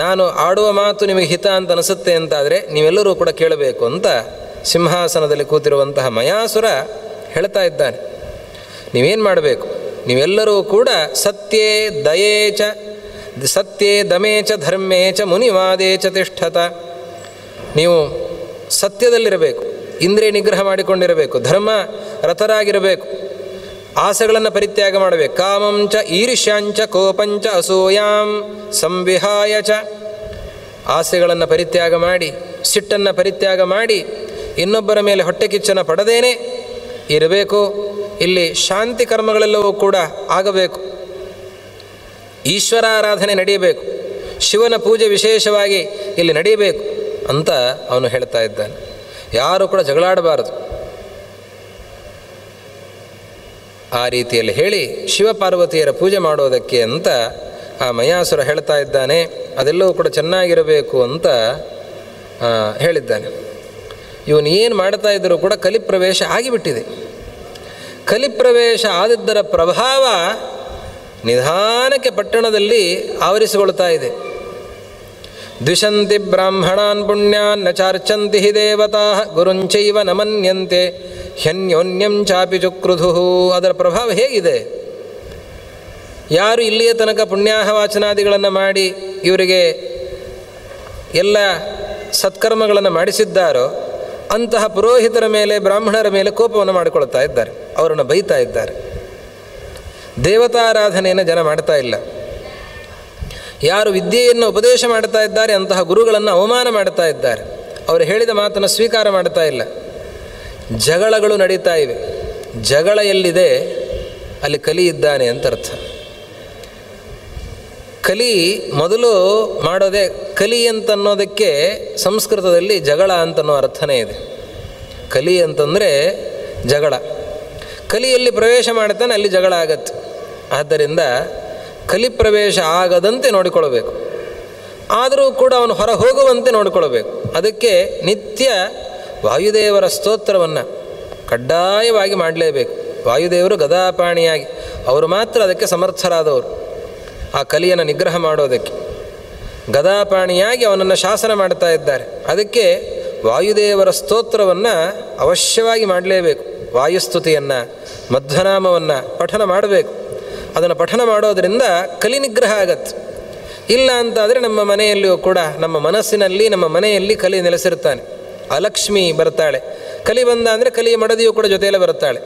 ನಾನು ಆಡುವ ಮಾತು ನಿಮಗೆ ಹಿತ ಅಂತ ಅನಿಸುತ್ತೆ ಅಂತಾದರೆ ನೀವೆಲ್ಲರೂ ಕೂಡ ಕೇಳಬೇಕು ಅಂತ ಸಿಂಹಾಸನದಲ್ಲಿ ಕೂತಿರುವಂತಹ ಮಯಾಸುರ ಹೇಳ್ತಾ ಇದ್ದಾನೆ. ನೀವೇನು ಮಾಡಬೇಕು? ನೀವೆಲ್ಲರೂ ಕೂಡ ಸತ್ಯೇ ದಮೇ ಚ ಧರ್ಮೇ ಚ ಮುನಿವಾದೇ ಚ ತಿಷ್ಠತ. ನೀವು ಸತ್ಯದಲ್ಲಿರಬೇಕು, ಇಂದ್ರಿಯ ನಿಗ್ರಹ ಮಾಡಿಕೊಂಡಿರಬೇಕು, ಧರ್ಮ ರಥರಾಗಿರಬೇಕು, ಆಸೆಗಳನ್ನು ಪರಿತ್ಯಾಗ ಮಾಡಬೇಕು. ಕಾಮಂಚ ಈರ್ಷ್ಯಾಂಚ ಕೋಪಂಚ ಅಸೂಯಾಂ ಸಂವಿಹಾಯ ಚ. ಆಸೆಗಳನ್ನು ಪರಿತ್ಯಾಗ ಮಾಡಿ, ಸಿಟ್ಟನ್ನು ಪರಿತ್ಯಾಗ ಮಾಡಿ, ಇನ್ನೊಬ್ಬರ ಮೇಲೆ ಹೊಟ್ಟೆ ಕಿಚ್ಚನ್ನು ಪಡದೇನೆ ಇರಬೇಕು. ಇಲ್ಲಿ ಶಾಂತಿ ಕರ್ಮಗಳೆಲ್ಲವೂ ಕೂಡ ಆಗಬೇಕು. ಈಶ್ವರಾರಾಧನೆ ನಡೆಯಬೇಕು, ಶಿವನ ಪೂಜೆ ವಿಶೇಷವಾಗಿ ಇಲ್ಲಿ ನಡೆಯಬೇಕು ಅಂತ ಅವನು ಹೇಳ್ತಾ ಇದ್ದಾನೆ. ಯಾರು ಕೂಡ ಜಗಳಾಡಬಾರದು. ಆ ರೀತಿಯಲ್ಲಿ ಹೇಳಿ ಶಿವಪಾರ್ವತಿಯರ ಪೂಜೆ ಮಾಡೋದಕ್ಕೆ ಅಂತ ಆ ಮಯಾಸುರ ಹೇಳ್ತಾ ಇದ್ದಾನೆ. ಅದೆಲ್ಲವೂ ಕೂಡ ಚೆನ್ನಾಗಿರಬೇಕು ಅಂತ ಹೇಳಿದ್ದಾನೆ. ಇವನು ಏನು ಮಾಡ್ತಾ ಇದ್ದರೂ ಕೂಡ ಕಲಿಪ್ರವೇಶ ಆಗಿಬಿಟ್ಟಿದೆ. ಕಲಿಪ್ರವೇಶ ಆದಿದ್ದರ ಪ್ರಭಾವ ನಿಧಾನಕ್ಕೆ ಪಟ್ಟಣದಲ್ಲಿ ಆವರಿಸಿಕೊಳ್ತಾ ಇದೆ. ದ್ವಿಷಂತಿ ಬ್ರಾಹ್ಮಣಾನ್ ಪುಣ್ಯಾನ್ ನ ಚಾರ್ಚಂತಿ ಹಿ ದೇವತಾ ಗುರುಂಚೈವ ನಮನ್ಯಂತೆ ಹ್ಯನ್ಯೋನ್ಯಂ ಚಾಪಿ ಚುಕ್ರುಧು. ಅದರ ಪ್ರಭಾವ ಹೇಗಿದೆ? ಯಾರು ಇಲ್ಲಿಯ ತನಕ ಪುಣ್ಯಾಹವಾಚನಾದಿಗಳನ್ನು ಮಾಡಿ ಇವರಿಗೆ ಎಲ್ಲ ಸತ್ಕರ್ಮಗಳನ್ನು ಮಾಡಿಸಿದ್ದಾರೋ ಅಂತಹ ಪುರೋಹಿತರ ಮೇಲೆ, ಬ್ರಾಹ್ಮಣರ ಮೇಲೆ ಕೋಪವನ್ನು ಮಾಡಿಕೊಳ್ತಾ ಇದ್ದಾರೆ, ಅವರನ್ನು ಬೈತಾ ಇದ್ದಾರೆ. ದೇವತಾರಾಧನೆಯನ್ನು ಜನ ಮಾಡ್ತಾ ಇಲ್ಲ. ಯಾರು ವಿದ್ಯೆಯನ್ನು ಉಪದೇಶ ಮಾಡ್ತಾ ಇದ್ದಾರೆ ಅಂತಹ ಗುರುಗಳನ್ನು ಅವಮಾನ ಮಾಡ್ತಾ ಇದ್ದಾರೆ. ಅವರು ಹೇಳಿದ ಮಾತನ್ನು ಸ್ವೀಕಾರ ಮಾಡ್ತಾ ಇಲ್ಲ. ಜಗಳಗಳು ನಡೀತಾ ಇವೆ. ಜಗಳ ಎಲ್ಲಿದೆ ಅಲ್ಲಿ ಕಲಿ ಇದ್ದಾನೆ ಅಂತ ಅರ್ಥ. ಕಲಿ ಮೊದಲು ಮಾಡೋದೇ ಕಲಿ ಅಂತನ್ನೋದಕ್ಕೆ ಸಂಸ್ಕೃತದಲ್ಲಿ ಜಗಳ ಅಂತನ್ನೋ ಅರ್ಥನೇ ಇದೆ. ಕಲಿ ಅಂತಂದರೆ ಜಗಳ. ಕಲಿಯಲ್ಲಿ ಪ್ರವೇಶ ಮಾಡ್ತಾನೆ, ಅಲ್ಲಿ ಜಗಳ ಆಗತ್ತೆ. ಆದ್ದರಿಂದ ಕಲಿ ಪ್ರವೇಶ ಆಗದಂತೆ ನೋಡಿಕೊಳ್ಳಬೇಕು. ಆದರೂ ಕೂಡ ಅವನು ಹೊರ ಹೋಗುವಂತೆ ನೋಡಿಕೊಳ್ಳಬೇಕು. ಅದಕ್ಕೆ ನಿತ್ಯ ವಾಯುದೇವರ ಸ್ತೋತ್ರವನ್ನು ಕಡ್ಡಾಯವಾಗಿ ಮಾಡಲೇಬೇಕು. ವಾಯುದೇವರು ಗದಾಪಾಣಿಯಾಗಿ ಅವರು ಮಾತ್ರ ಅದಕ್ಕೆ ಸಮರ್ಥರಾದವರು. ಆ ಕಲಿಯನ್ನು ನಿಗ್ರಹ ಮಾಡೋದಕ್ಕೆ ಗದಾಪಾಣಿಯಾಗಿ ಅವನನ್ನು ಶಾಸನ ಮಾಡ್ತಾ ಇದ್ದಾರೆ. ಅದಕ್ಕೆ ವಾಯುದೇವರ ಸ್ತೋತ್ರವನ್ನು ಅವಶ್ಯವಾಗಿ ಮಾಡಲೇಬೇಕು. ವಾಯುಸ್ತುತಿಯನ್ನು, ಮಧ್ವನಾಮವನ್ನು ಪಠನ ಮಾಡಬೇಕು. ಅದನ್ನು ಪಠನ ಮಾಡೋದರಿಂದ ಕಲಿ ನಿಗ್ರಹ ಆಗತ್ತೆ. ಇಲ್ಲ ಅಂತಾದರೆ ನಮ್ಮ ಮನೆಯಲ್ಲಿಯೂ ಕೂಡ, ನಮ್ಮ ಮನಸ್ಸಿನಲ್ಲಿ, ನಮ್ಮ ಮನೆಯಲ್ಲಿ ಕಲಿ ನೆಲೆಸಿರ್ತಾನೆ. ಅಲಕ್ಷ್ಮಿ ಬರ್ತಾಳೆ. ಕಲಿ ಬಂದ ಅಂದರೆ ಕಲಿಯ ಮಡದಿಯೂ ಕೂಡ ಜೊತೆಯಲ್ಲೇ ಬರುತ್ತಾಳೆ.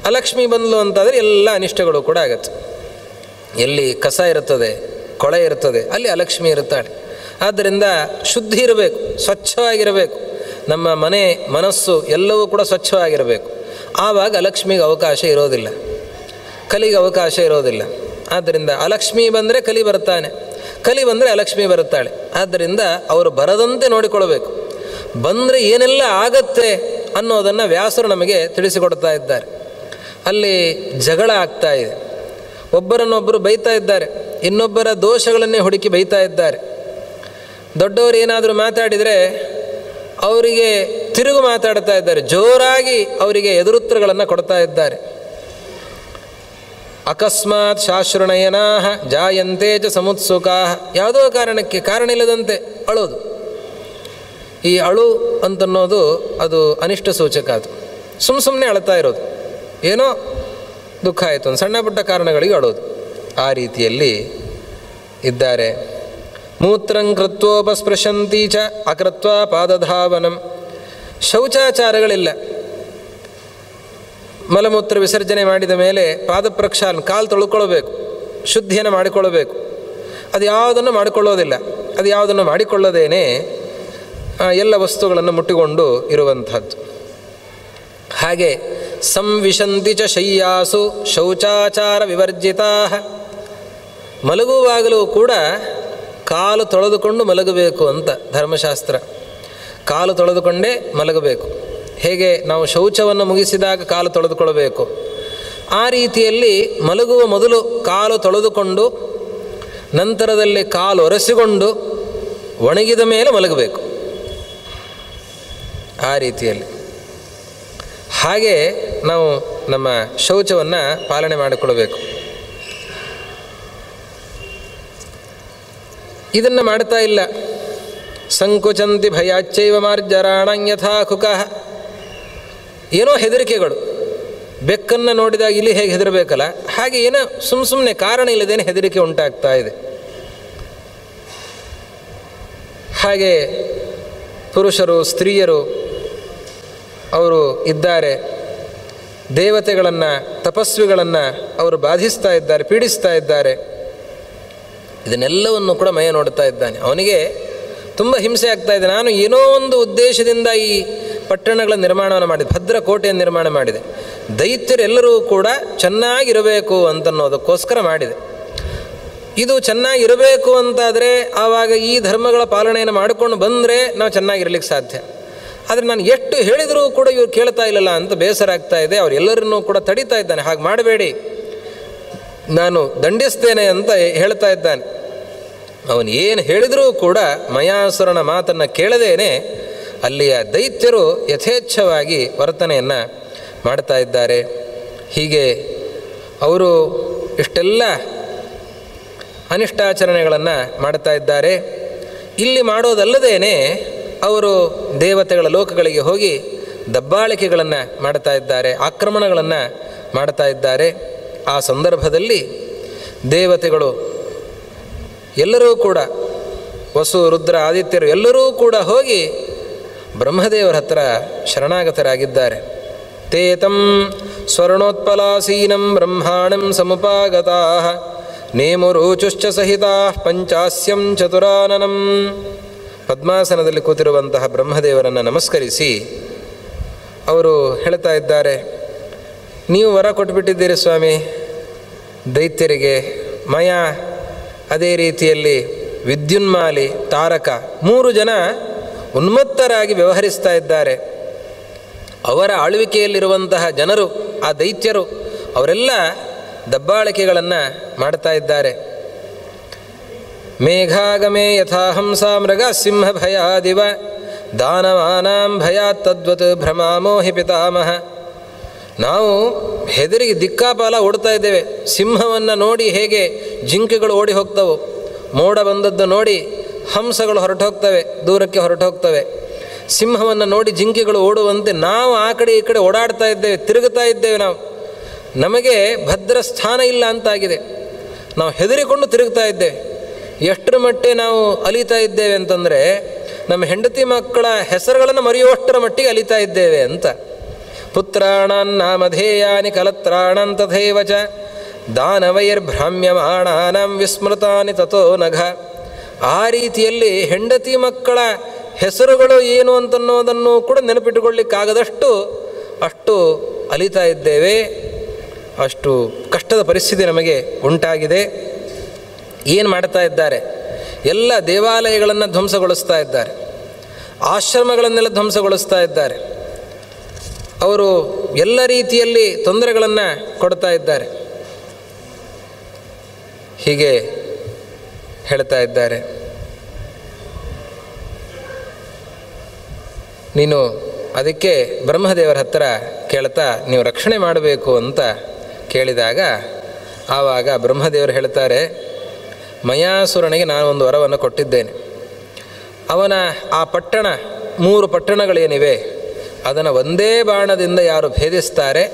ಅಲಕ್ಷ್ಮಿ ಬಂದಳು ಅಂತಾದರೆ ಎಲ್ಲ ಅನಿಷ್ಟಗಳು ಕೂಡ ಆಗತ್ತೆ. ಎಲ್ಲಿ ಕಸ ಇರುತ್ತದೆ, ಕೊಳೆ ಇರ್ತದೆ, ಅಲ್ಲಿ ಅಲಕ್ಷ್ಮಿ ಇರುತ್ತಾಳೆ. ಆದ್ದರಿಂದ ಶುದ್ಧಿ ಇರಬೇಕು, ಸ್ವಚ್ಛವಾಗಿರಬೇಕು. ನಮ್ಮ ಮನೆ, ಮನಸ್ಸು ಎಲ್ಲವೂ ಕೂಡ ಸ್ವಚ್ಛವಾಗಿರಬೇಕು. ಆವಾಗ ಅಲಕ್ಷ್ಮಿಗೆ ಅವಕಾಶ ಇರೋದಿಲ್ಲ, ಕಲಿಗೆ ಅವಕಾಶ ಇರೋದಿಲ್ಲ. ಆದ್ದರಿಂದ ಅಲಕ್ಷ್ಮಿ ಬಂದರೆ ಕಲಿ ಬರ್ತಾನೆ, ಕಲಿ ಬಂದರೆ ಅಲಕ್ಷ್ಮಿ ಬರುತ್ತಾಳೆ. ಆದ್ದರಿಂದ ಅವರು ಬರದಂತೆ ನೋಡಿಕೊಳ್ಳಬೇಕು. ಬಂದರೆ ಏನೆಲ್ಲ ಆಗತ್ತೆ ಅನ್ನೋದನ್ನು ವ್ಯಾಸರು ನಮಗೆ ತಿಳಿಸಿಕೊಡ್ತಾ ಇದ್ದಾರೆ. ಅಲ್ಲಿ ಜಗಳ ಆಗ್ತಾ ಇದೆ. ಒಬ್ಬರನ್ನೊಬ್ಬರು ಬೈತಾ ಇದ್ದಾರೆ, ಇನ್ನೊಬ್ಬರ ದೋಷಗಳನ್ನೇ ಹುಡುಕಿ ಬೈತಾ ಇದ್ದಾರೆ. ದೊಡ್ಡವರು ಏನಾದರೂ ಮಾತಾಡಿದರೆ ಅವರಿಗೆ ತಿರುಗು ಮಾತಾಡ್ತಾ ಇದ್ದಾರೆ, ಜೋರಾಗಿ ಅವರಿಗೆ ಎದುರುತ್ತರಗಳನ್ನು ಕೊಡ್ತಾ ಇದ್ದಾರೆ. ಅಕಸ್ಮಾತ್ ಶಾಶ್ರುಣಯನಾ ಜಾಯಂತೆ ಚ ಸಮುತ್ಸುಕಾ. ಯಾವುದೋ ಕಾರಣಕ್ಕೆ, ಕಾರಣ ಇಲ್ಲದಂತೆ ಅಳೋದು. ಈ ಅಳು ಅಂತನ್ನೋದು ಅದು ಅನಿಷ್ಟ ಸೂಚಕ. ಅದು ಸುಮ್ಮನೆ ಅಳ್ತಾ ಇರೋದು, ಏನೋ ದುಃಖ ಆಯಿತು ಒಂದು ಸಣ್ಣ ಪುಟ್ಟ ಕಾರಣಗಳಿಗೆ ಅಳೋದು. ಆ ರೀತಿಯಲ್ಲಿ ಇದ್ದಾರೆ. ಮೂತ್ರಂ ಕೃತ್ವೋಪಸ್ಪೃಶಂತಿ ಚ ಅಕೃತ್ವ ಪಾದಧಾವನಂ. ಶೌಚಾಚಾರಗಳಿಲ್ಲ. ಮಲಮೂತ್ರ ವಿಸರ್ಜನೆ ಮಾಡಿದ ಮೇಲೆ ಪಾದ ಪ್ರಕ್ಷಾಲನೆ, ಕಾಲು ತೊಳ್ಕೊಳ್ಬೇಕು, ಶುದ್ಧಿಯನ್ನು ಮಾಡಿಕೊಳ್ಳಬೇಕು. ಅದು ಯಾವುದನ್ನು ಮಾಡಿಕೊಳ್ಳೋದಿಲ್ಲ. ಅದು ಯಾವುದನ್ನು ಮಾಡಿಕೊಳ್ಳದೇನೆ ಎಲ್ಲ ವಸ್ತುಗಳನ್ನು ಮುಟ್ಟಿಕೊಂಡು ಇರುವಂಥದ್ದು. ಹಾಗೆ ಸಂವಿಶಂತಿ ಚ ಶಯ್ಯಾಸು ಶೌಚಾಚಾರ ವಿವರ್ಜಿತಾ. ಮಲಗುವಾಗಲೂ ಕೂಡ ಕಾಲು ತೊಳೆದುಕೊಂಡು ಮಲಗಬೇಕು ಅಂತ ಧರ್ಮಶಾಸ್ತ್ರ. ಕಾಲು ತೊಳೆದುಕೊಂಡೇ ಮಲಗಬೇಕು. ಹೇಗೆ ನಾವು ಶೌಚವನ್ನು ಮುಗಿಸಿದಾಗ ಕಾಲು ತೊಳೆದುಕೊಳ್ಳಬೇಕು, ಆ ರೀತಿಯಲ್ಲಿ ಮಲಗುವ ಮೊದಲು ಕಾಲು ತೊಳೆದುಕೊಂಡು ನಂತರದಲ್ಲಿ ಕಾಲು ಒರೆಸಿಕೊಂಡು ಒಣಗಿದ ಮೇಲೆ ಮಲಗಬೇಕು. ಆ ರೀತಿಯಲ್ಲಿ ಹಾಗೆ ನಾವು ನಮ್ಮ ಶೌಚವನ್ನು ಪಾಲನೆ ಮಾಡಿಕೊಳ್ಳಬೇಕು. ಇದನ್ನು ಮಾಡ್ತಾ ಇಲ್ಲ. ಸಂಕುಚಂತಿ ಭಯಾಚ್ಚೈವ ಮಾರ್ಜರಾಣಂಯಥಾ ಕುಕಃ. ಏನೋ ಹೆದರಿಕೆಗಳು. ಬೆಕ್ಕನ್ನು ನೋಡಿದಾಗ ಇಲ್ಲಿ ಹೇಗೆ ಹೆದರಬೇಕಲ್ಲ, ಹಾಗೆ ಏನೋ ಸುಮ್ಮನೆ ಕಾರಣ ಇಲ್ಲದೇನೆ ಹೆದರಿಕೆ ಉಂಟಾಗ್ತಾ ಇದೆ. ಹಾಗೆ ಪುರುಷರು ಸ್ತ್ರೀಯರು ಅವರು ಇದ್ದಾರೆ. ದೇವತೆಗಳನ್ನು ತಪಸ್ವಿಗಳನ್ನು ಅವರು ಬಾಧಿಸ್ತಾ ಇದ್ದಾರೆ, ಪೀಡಿಸ್ತಾ ಇದ್ದಾರೆ. ಇದನ್ನೆಲ್ಲವನ್ನು ಕೂಡ ಮಯ ನೋಡ್ತಾ ಇದ್ದಾನೆ. ಅವನಿಗೆ ತುಂಬ ಹಿಂಸೆ ಆಗ್ತಾ ಇದೆ. ನಾನು ಏನೋ ಒಂದು ಉದ್ದೇಶದಿಂದ ಈ ಪಟ್ಟಣಗಳ ನಿರ್ಮಾಣವನ್ನು ಮಾಡಿದೆ, ಭದ್ರ ಕೋಟೆಯನ್ನು ನಿರ್ಮಾಣ ಮಾಡಿದೆ. ದೈತ್ಯರೆಲ್ಲರೂ ಕೂಡ ಚೆನ್ನಾಗಿರಬೇಕು ಅಂತನ್ನೋದಕ್ಕೋಸ್ಕರ ಮಾಡಿದೆ. ಇದು ಚೆನ್ನಾಗಿರಬೇಕು ಅಂತಾದರೆ ಆವಾಗ ಈ ಧರ್ಮಗಳ ಪಾಲನೆಯನ್ನು ಮಾಡಿಕೊಂಡು ಬಂದರೆ ನಾವು ಚೆನ್ನಾಗಿರ್ಲಿಕ್ಕೆ ಸಾಧ್ಯ. ಆದರೆ ನಾನು ಎಷ್ಟು ಹೇಳಿದರೂ ಕೂಡ ಇವರು ಕೇಳ್ತಾ ಇಲ್ಲಲ್ಲ ಅಂತ ಬೇಸರ ಆಗ್ತಾ ಇದೆ. ಅವರೆಲ್ಲರನ್ನೂ ಕೂಡ ತಡೀತಾ ಇದ್ದಾನೆ, ಹಾಗೆ ಮಾಡಬೇಡಿ, ನಾನು ದಂಡಿಸ್ತೇನೆ ಅಂತ ಹೇಳ್ತಾ ಇದ್ದಾನೆ. ಅವನು ಏನು ಹೇಳಿದರೂ ಕೂಡ ಮಯಾಸುರನ ಮಾತನ್ನು ಕೇಳದೇನೆ ಅಲ್ಲಿಯ ದೈತ್ಯರು ಯಥೇಚ್ಛವಾಗಿ ವರ್ತನೆಯನ್ನು ಮಾಡ್ತಾ ಇದ್ದಾರೆ. ಹೀಗೆ ಅವರು ಇಷ್ಟೆಲ್ಲ ಅನಿಷ್ಟಾಚರಣೆಗಳನ್ನು ಮಾಡ್ತಾ ಇದ್ದಾರೆ. ಇಲ್ಲಿ ಮಾಡೋದಲ್ಲದೇನೆ ಅವರು ದೇವತೆಗಳ ಲೋಕಗಳಿಗೆ ಹೋಗಿ ದಬ್ಬಾಳಿಕೆಗಳನ್ನು ಮಾಡ್ತಾ ಇದ್ದಾರೆ, ಆಕ್ರಮಣಗಳನ್ನು ಮಾಡ್ತಾ ಇದ್ದಾರೆ. ಆ ಸಂದರ್ಭದಲ್ಲಿ ದೇವತೆಗಳು ಎಲ್ಲರೂ ಕೂಡ, ವಸು ರುದ್ರ ಆದಿತ್ಯರು ಎಲ್ಲರೂ ಕೂಡ ಹೋಗಿ ಬ್ರಹ್ಮದೇವರ ಹತ್ರ ಶರಣಾಗತರಾಗಿದ್ದಾರೆ. ತೇತಂ ಸ್ವರ್ಣೋತ್ಪಲಾಸೀನಂ ಬ್ರಹ್ಮಾಣಂ ಸಮುಪಾಗತಾ ನೇಮುರುಚುಶ್ಚ ಸಹಿತಾ ಪಂಚಾಸ್ಯಂ ಚತುರಾನನಂ. ಪದ್ಮಾಸನದಲ್ಲಿ ಕೂತಿರುವಂತಹ ಬ್ರಹ್ಮದೇವರನ್ನು ನಮಸ್ಕರಿಸಿ ಅವರು ಹೇಳ್ತಾ ಇದ್ದಾರೆ, ನೀವು ವರ ಕೊಟ್ಟುಬಿಟ್ಟಿದ್ದೀರಿ ಸ್ವಾಮಿ ದೈತ್ಯರಿಗೆ. ಮಯ, ಅದೇ ರೀತಿಯಲ್ಲಿ ವಿದ್ಯುನ್ಮಾಲಿ, ತಾರಕ 3 ಜನ ಉನ್ಮತ್ತರಾಗಿ ವ್ಯವಹರಿಸ್ತಾ ಇದ್ದಾರೆ. ಅವರ ಆಳ್ವಿಕೆಯಲ್ಲಿರುವಂತಹ ಜನರು, ಆ ದೈತ್ಯರು, ಅವರೆಲ್ಲ ದಬ್ಬಾಳಿಕೆಗಳನ್ನು ಮಾಡ್ತಾ ಇದ್ದಾರೆ. ಮೇಘಾಗಮೇ ಯಥಾ ಹಂಸ ಮೃಗ ಸಿಂಹ ಭಯಾದಿವ ದಾನವಾನಾಂ ಭಯಾತ್ ತದ್ವತ್ ಭ್ರಮಾಮೋಹಿ ಪಿತಾಮಹ. ನಾವು ಹೆದರಿಗೆ ದಿಕ್ಕಾಪಾಲ ಓಡ್ತಾ ಇದ್ದೇವೆ. ಸಿಂಹವನ್ನು ನೋಡಿ ಹೇಗೆ ಜಿಂಕೆಗಳು ಓಡಿ ಹೋಗ್ತವೆ, ಮೋಡ ಬಂದದ್ದು ನೋಡಿ ಹಂಸಗಳು ಹೊರಟು ಹೋಗ್ತವೆ, ದೂರಕ್ಕೆ ಹೊರಟು ಹೋಗ್ತವೆ. ಸಿಂಹವನ್ನು ನೋಡಿ ಜಿಂಕೆಗಳು ಓಡುವಂತೆ ನಾವು ಆ ಕಡೆ ಈ ಕಡೆ ಓಡಾಡ್ತಾ ಇದ್ದೇವೆ, ತಿರುಗುತ್ತಾ ಇದ್ದೇವೆ. ನಮಗೆ ಭದ್ರ ಸ್ಥಾನ ಇಲ್ಲ ಅಂತಾಗಿದೆ. ನಾವು ಹೆದರಿಕೊಂಡು ತಿರುಗ್ತಾ ಇದ್ದೇವೆ. ಎಷ್ಟರ ಮಟ್ಟಿಗೆ ನಾವು ಅಲಿತಾ ಇದ್ದೇವೆ ಅಂತಂದರೆ ನಮ್ಮ ಹೆಂಡತಿ ಮಕ್ಕಳ ಹೆಸರುಗಳನ್ನು ಮರೆಯುವಷ್ಟರ ಮಟ್ಟಿಗೆ ಅಲಿತಾ ಇದ್ದೇವೆ ಅಂತ. ಪುತ್ರಾಣಾನ್ ನಾಮಧೇಯಾನಿ ಕಲತ್ರಾಣಾನ್ ತಥೈವ ಚ ದಾನವೈರ್ಭ್ರಾಮ್ಯಮಾಣಾನಾಂ ವಿಸ್ಮೃತಾನಿ ತಥೋ ನಘ. ಆ ರೀತಿಯಲ್ಲಿ ಹೆಂಡತಿ ಮಕ್ಕಳ ಹೆಸರುಗಳು ಏನು ಅಂತನ್ನೋದನ್ನು ಕೂಡ ನೆನಪಿಟ್ಟುಕೊಳ್ಳಿಕ್ಕಾಗದಷ್ಟು ಅಷ್ಟು ಅಲಿತಾ ಇದ್ದೇವೆ. ಅಷ್ಟು ಕಷ್ಟದ ಪರಿಸ್ಥಿತಿ ನಮಗೆ ಉಂಟಾಗಿದೆ. ಏನು ಮಾಡ್ತಾ ಇದ್ದಾರೆ? ಎಲ್ಲ ದೇವಾಲಯಗಳನ್ನು ಧ್ವಂಸಗೊಳಿಸ್ತಾ ಇದ್ದಾರೆ, ಆಶ್ರಮಗಳನ್ನೆಲ್ಲ ಧ್ವಂಸಗೊಳಿಸ್ತಾ ಇದ್ದಾರೆ. ಅವರು ಎಲ್ಲ ರೀತಿಯಲ್ಲಿ ತೊಂದರೆಗಳನ್ನು ಕೊಡ್ತಾ ಇದ್ದಾರೆ. ಹೀಗೆ ಹೇಳ್ತಾ ಇದ್ದಾರೆ, ನೀನು ಅದಕ್ಕೆ ಬ್ರಹ್ಮದೇವರ ಹತ್ರ ಕೇಳ್ತಾ ನೀವು ರಕ್ಷಣೆ ಮಾಡಬೇಕು ಅಂತ ಕೇಳಿದಾಗ ಆವಾಗ ಬ್ರಹ್ಮದೇವರು ಹೇಳ್ತಾರೆ, ಮಯಾಸುರನಿಗೆ ನಾನು ಒಂದು ವರವನ್ನು ಕೊಟ್ಟಿದ್ದೇನೆ. ಅವನ ಆ ಪಟ್ಟಣ 3 ಪಟ್ಟಣಗಳೇನಿವೆ ಅದನ್ನು ಒಂದೇ ಬಾಣದಿಂದ ಯಾರು ಭೇದಿಸ್ತಾರೆ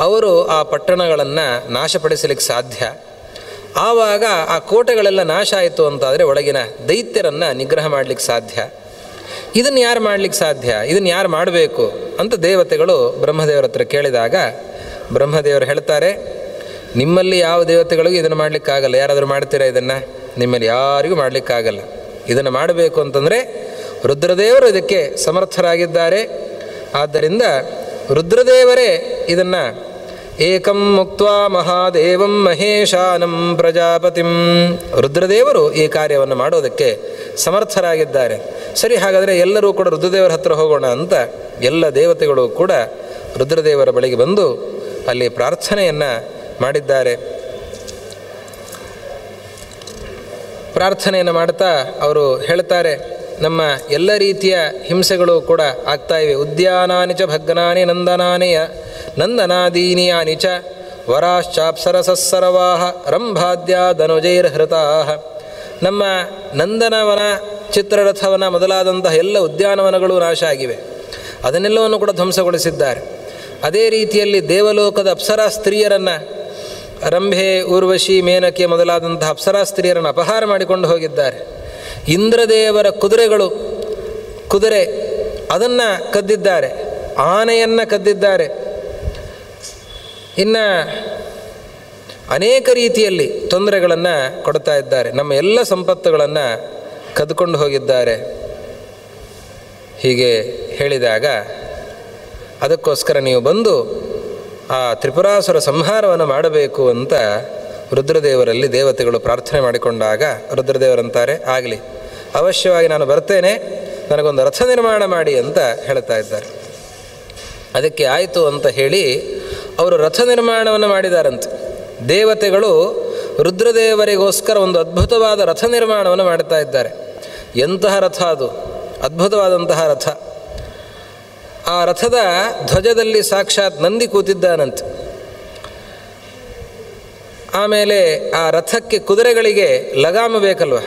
ಅವರು ಆ ಪಟ್ಟಣಗಳನ್ನು ನಾಶಪಡಿಸಲಿಕ್ಕೆ ಸಾಧ್ಯ. ಆವಾಗ ಆ ಕೋಟೆಗಳೆಲ್ಲ ನಾಶ ಆಯಿತು ಅಂತಾದರೆ ಒಳಗಿನ ದೈತ್ಯರನ್ನು ನಿಗ್ರಹ ಮಾಡಲಿಕ್ಕೆ ಸಾಧ್ಯ. ಇದನ್ನು ಯಾರು ಮಾಡಲಿಕ್ಕೆ ಸಾಧ್ಯ? ಇದನ್ನು ಯಾರು ಮಾಡಬೇಕು ಅಂತ ದೇವತೆಗಳು ಬ್ರಹ್ಮದೇವರ ಹತ್ರ ಕೇಳಿದಾಗ ಬ್ರಹ್ಮದೇವರು ಹೇಳ್ತಾರೆ, ನಿಮ್ಮಲ್ಲಿ ಯಾವ ದೇವತೆಗಳಿಗೂ ಇದನ್ನು ಮಾಡಲಿಕ್ಕಾಗಲ್ಲ. ಯಾರಾದರೂ ಮಾಡ್ತೀರಾ ಇದನ್ನು? ನಿಮ್ಮಲ್ಲಿ ಯಾರಿಗೂ ಮಾಡಲಿಕ್ಕಾಗಲ್ಲ. ಇದನ್ನು ಮಾಡಬೇಕು ಅಂತಂದರೆ ರುದ್ರದೇವರು ಇದಕ್ಕೆ ಸಮರ್ಥರಾಗಿದ್ದಾರೆ. ಆದ್ದರಿಂದ ರುದ್ರದೇವರೇ ಇದನ್ನು ಏಕಂ ಮುಕ್ತ್ವಾ ಮಹಾದೇವಂ ಮಹೇಶಾನಂ ಪ್ರಜಾಪತಿಂ, ರುದ್ರದೇವರು ಈ ಕಾರ್ಯವನ್ನು ಮಾಡೋದಕ್ಕೆ ಸಮರ್ಥರಾಗಿದ್ದಾರೆ. ಸರಿ, ಹಾಗಾದರೆ ಎಲ್ಲರೂ ಕೂಡ ರುದ್ರದೇವರ ಹತ್ರ ಹೋಗೋಣ ಅಂತ ಎಲ್ಲ ದೇವತೆಗಳು ಕೂಡ ರುದ್ರದೇವರ ಬಳಿಗೆ ಬಂದು ಅಲ್ಲಿ ಪ್ರಾರ್ಥನೆಯನ್ನು ಮಾಡಿದ್ದಾರೆ. ಪ್ರಾರ್ಥನೆಯನ್ನು ಮಾಡ್ತಾ ಅವರು ಹೇಳ್ತಾರೆ, ನಮ್ಮ ಎಲ್ಲ ರೀತಿಯ ಹಿಂಸೆಗಳು ಕೂಡ ಆಗ್ತಾ ಇವೆ. ಉದ್ಯಾನಾನಿ ಚ ಭಗ್ನಾನಿ ನಂದನಾದೀನಿ ಯಾನಿ ಚ ವರಾಶ್ಚಾಪ್ಸರಸಸ್ಸರವಾಹ ರಂಭಾದ್ಯಾ ಧನುಜೈರ್ಹೃತಾಃ ನಮ್ಮ ನಂದನವನ, ಚಿತ್ರರಥವನ ಮೊದಲಾದಂತಹ ಎಲ್ಲ ಉದ್ಯಾನವನಗಳು ನಾಶ ಆಗಿವೆ. ಅದನ್ನೆಲ್ಲವನ್ನು ಕೂಡ ಧ್ವಂಸಗೊಳಿಸಿದ್ದಾರೆ. ಅದೇ ರೀತಿಯಲ್ಲಿ ದೇವಲೋಕದ ಅಪ್ಸರಾ ಸ್ತ್ರೀಯರನ್ನು, ರಂಭೆ, ಊರ್ವಶಿ, ಮೇನಕೆ ಮೊದಲಾದಂತಹ ಅಪ್ಸರಾ ಸ್ತ್ರೀಯರನ್ನು ಅಪಹಾರ ಮಾಡಿಕೊಂಡು ಹೋಗಿದ್ದಾರೆ. ಇಂದ್ರದೇವರ ಕುದುರೆ ಅದನ್ನು ಕದ್ದಿದ್ದಾರೆ, ಆನೆಯನ್ನು ಕದ್ದಿದ್ದಾರೆ. ಇನ್ನು ಅನೇಕ ರೀತಿಯಲ್ಲಿ ತೊಂದರೆಗಳನ್ನು ಕೊಡ್ತಾ ಇದ್ದಾರೆ. ನಮ್ಮ ಎಲ್ಲ ಸಂಪತ್ತುಗಳನ್ನು ಕದ್ದುಕೊಂಡು ಹೋಗಿದ್ದಾರೆ. ಹೀಗೆ ಹೇಳಿದಾಗ ಅದಕ್ಕೋಸ್ಕರ ನೀವು ಬಂದು ಆ ತ್ರಿಪುರಾಸುರ ಸಂಹಾರವನ್ನು ಮಾಡಬೇಕು ಅಂತ ರುದ್ರದೇವರಲ್ಲಿ ದೇವತೆಗಳು ಪ್ರಾರ್ಥನೆ ಮಾಡಿಕೊಂಡಾಗ ರುದ್ರದೇವರಂತಾರೆ, ಆಗಲಿ, ಅವಶ್ಯವಾಗಿ ನಾನು ಬರ್ತೇನೆ, ನನಗೊಂದು ರಥ ನಿರ್ಮಾಣ ಮಾಡಿ ಅಂತ ಹೇಳ್ತಾ ಇದ್ದಾರೆ. ಅದಕ್ಕೆ ಆಯಿತು ಅಂತ ಹೇಳಿ ಅವರು ರಥ ನಿರ್ಮಾಣವನ್ನು ಮಾಡಿದಾರಂತೆ. ದೇವತೆಗಳು ರುದ್ರದೇವರಿಗೋಸ್ಕರ ಒಂದು ಅದ್ಭುತವಾದ ರಥ ನಿರ್ಮಾಣವನ್ನು ಮಾಡ್ತಾ ಇದ್ದಾರೆ. ಎಂತಹ ರಥ ಅದು! ಅದ್ಭುತವಾದಂತಹ ರಥ. ಆ ರಥದ ಧ್ವಜದಲ್ಲಿ ಸಾಕ್ಷಾತ್ ನಂದಿ ಕೂತಿದ್ದಾನಂತೆ. ಆಮೇಲೆ ಆ ರಥಕ್ಕೆ ಕುದುರೆಗಳಿಗೆ ಲಗಾಮ ಬೇಕಲ್ವ,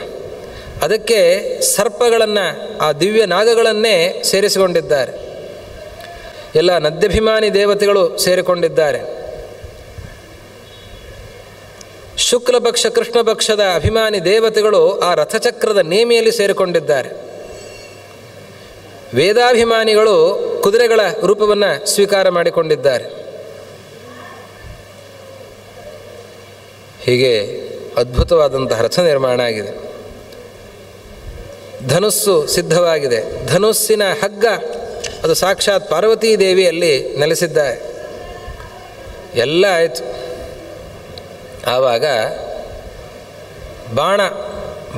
ಅದಕ್ಕೆ ಸರ್ಪಗಳನ್ನು, ಆ ದಿವ್ಯ ನಾಗಗಳನ್ನೇ ಸೇರಿಸಿಕೊಂಡಿದ್ದಾರೆ. ಎಲ್ಲ ನದ್ಯಭಿಮಾನಿ ದೇವತೆಗಳು ಸೇರಿಕೊಂಡಿದ್ದಾರೆ. ಶುಕ್ಲ ಪಕ್ಷ, ಕೃಷ್ಣ ಪಕ್ಷದ ಅಭಿಮಾನಿ ದೇವತೆಗಳು ಆ ರಥಚಕ್ರದ ನೇಮಿಯಲ್ಲಿ ಸೇರಿಕೊಂಡಿದ್ದಾರೆ. ವೇದಾಭಿಮಾನಿಗಳು ಕುದುರೆಗಳ ರೂಪವನ್ನು ಸ್ವೀಕಾರ ಮಾಡಿಕೊಂಡಿದ್ದಾರೆ. ಹೀಗೆ ಅದ್ಭುತವಾದಂತಹ ರಥ ನಿರ್ಮಾಣ ಆಗಿದೆ. ಧನುಸ್ಸು ಸಿದ್ಧವಾಗಿದೆ. ಧನುಸ್ಸಿನ ಹಗ್ಗ ಅದು ಸಾಕ್ಷಾತ್ ಪಾರ್ವತೀ ದೇವಿಯಲ್ಲಿ ನೆಲೆಸಿದ್ದಾರೆ. ಎಲ್ಲ ಆಯಿತು. ಆವಾಗ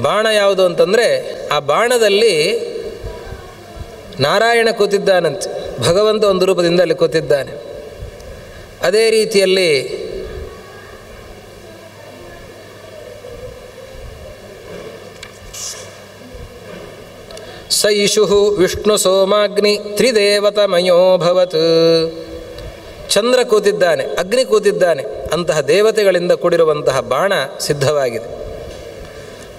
ಬಾಣ ಯಾವುದು ಅಂತಂದರೆ, ಆ ಬಾಣದಲ್ಲಿ ನಾರಾಯಣ ಕೂತಿದ್ದಾನಂತೆ. ಭಗವಂತ ಒಂದು ರೂಪದಿಂದ ಅಲ್ಲಿ ಕೂತಿದ್ದಾನೆ. ಅದೇ ರೀತಿಯಲ್ಲಿ ಸ ಇಷು ವಿಷ್ಣು ಸೋಮಾಗ್ನಿ ತ್ರಿದೇವತಮಯೋಭವತ್. ಚಂದ್ರ ಕೂತಿದ್ದಾನೆ, ಅಗ್ನಿ ಕೂತಿದ್ದಾನೆ. ಅಂತಹ ದೇವತೆಗಳಿಂದ ಕೂಡಿರುವಂತಹ ಬಾಣ ಸಿದ್ಧವಾಗಿದೆ.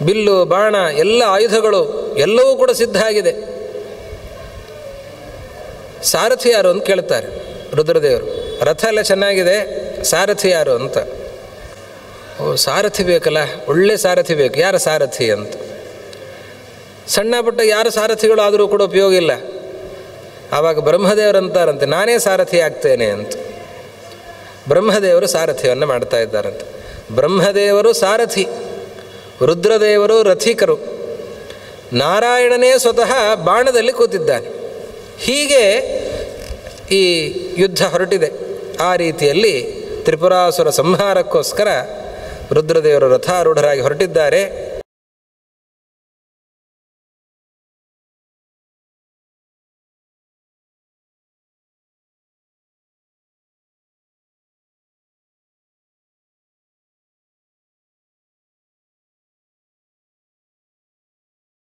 ಬಿಲ್ಲು, ಬಾಣ, ಎಲ್ಲ ಆಯುಧಗಳು ಎಲ್ಲವೂ ಕೂಡ ಸಿದ್ಧ ಆಗಿದೆ. ಸಾರಥಿ ಯಾರು ಅಂತ ಕೇಳ್ತಾರೆ ರುದ್ರದೇವರು. ರಥ ಎಲ್ಲ ಚೆನ್ನಾಗಿದೆ, ಸಾರಥಿ ಯಾರು ಅಂತ. ಓ, ಸಾರಥಿ ಬೇಕಲ್ಲ, ಒಳ್ಳೆ ಸಾರಥಿ ಬೇಕು. ಯಾರ ಸಾರಥಿ ಅಂತ. ಸಣ್ಣ ಪುಟ್ಟ ಯಾರು ಸಾರಥಿಗಳು ಆದರೂ ಕೂಡ ಉಪಯೋಗ ಇಲ್ಲ. ಆವಾಗ ಬ್ರಹ್ಮದೇವರಂತಾರಂತೆ, ನಾನೇ ಸಾರಥಿ ಆಗ್ತೇನೆ ಅಂತ. ಬ್ರಹ್ಮದೇವರು ಸಾರಥಿಯನ್ನು ಮಾಡ್ತಾ ಇದ್ದಾರಂತೆ. ಬ್ರಹ್ಮದೇವರು ಸಾರಥಿ, ರುದ್ರದೇವರು ರಥಿಕರು, ನಾರಾಯಣನೇ ಸ್ವತಃ ಬಾಣದಲ್ಲಿ ಕೂತಿದ್ದಾನೆ. ಹೀಗೆ ಈ ಯುದ್ಧ ಹೊರಟಿದೆ. ಆ ರೀತಿಯಲ್ಲಿ ತ್ರಿಪುರಾಸುರ ಸಂಹಾರಕ್ಕೋಸ್ಕರ ರುದ್ರದೇವರು ರಥಾರೂಢರಾಗಿ ಹೊರಟಿದ್ದಾರೆ.